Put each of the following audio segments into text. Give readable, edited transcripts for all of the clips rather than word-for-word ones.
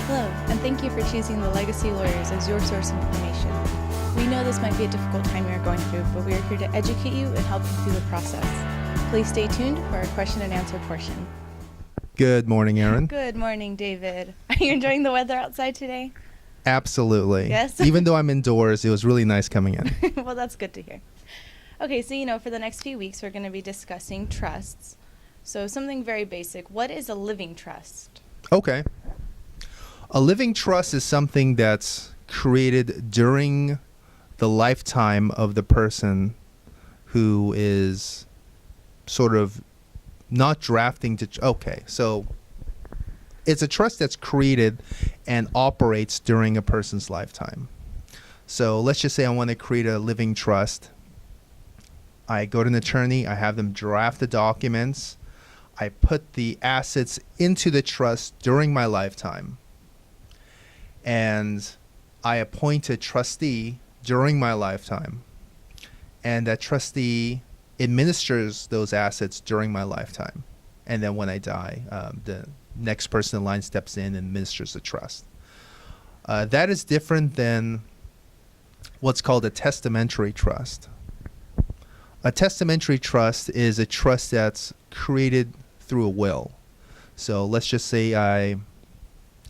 Hello, and thank you for choosing the Legacy Lawyers as your source of information. We know this might be a difficult time you are going through, but we are here to educate you and help you through the process. Please stay tuned for our question and answer portion. Good morning, Aaron. Good morning, David. Are you enjoying the weather outside today? Absolutely. Yes? Even though I'm indoors, it was really nice coming in. Well, that's good to hear. Okay, so for the next few weeks, we're going to be discussing trusts. So something very basic. What is a living trust? Okay. A living trust is something that's created during the lifetime of the person who is sort of not drafting to... Okay, so it's a trust that's created and operates during a person's lifetime. So let's just say I want to create a living trust. I go to an attorney, I have them draft the documents, I put the assets into the trust during my lifetime, and I appoint a trustee during my lifetime, and that trustee administers those assets during my lifetime. And then when I die, the next person in line steps in and administers the trust. That is different than what's called a testamentary trust. A testamentary trust is a trust that's created through a will. So let's just say I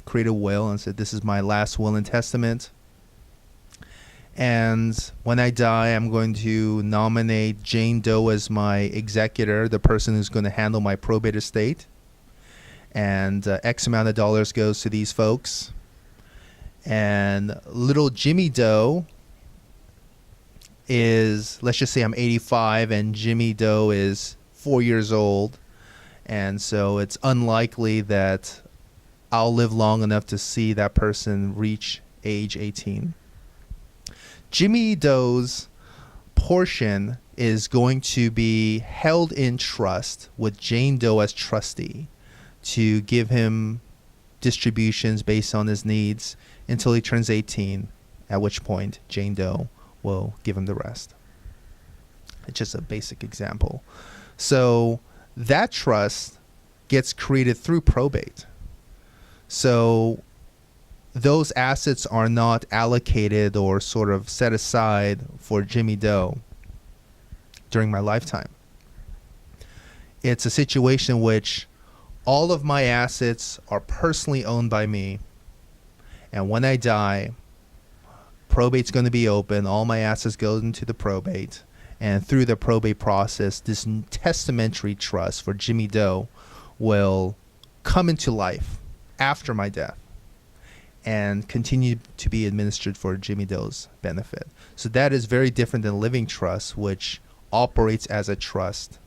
create a will and said, this is my last will and testament. And when I die, I'm going to nominate Jane Doe as my executor, the person who's going to handle my probate estate. And X amount of dollars goes to these folks. And little Jimmy Doe is, let's just say I'm 85 and Jimmy Doe is 4 years old. And so it's unlikely that I'll live long enough to see that person reach age 18. Jimmy Doe's portion is going to be held in trust with Jane Doe as trustee to give him distributions based on his needs until he turns 18, at which point Jane Doe will give him the rest. It's just a basic example. So that trust gets created through probate. So those assets are not allocated or sort of set aside for Jimmy Doe during my lifetime. It's a situation in which all of my assets are personally owned by me, and when I die, probate's going to be open, all my assets go into the probate, and through the probate process, this testamentary trust for Jimmy Doe will come into life after my death and continue to be administered for Jimmy Doe's benefit. So that is very different than living trust, which operates as a trust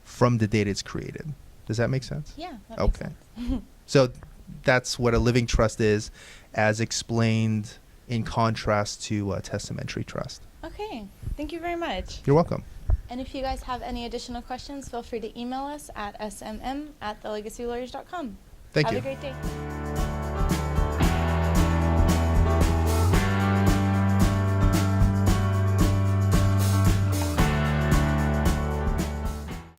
from the date it's created. Does that make sense? Yeah, that Okay. makes sense. So that's what a living trust is, as explained in contrast to a testamentary trust. Okay, thank you very much. You're welcome. And if you guys have any additional questions, feel free to email us at smm@thelegacylawyers.com. Thank Have you. a great day.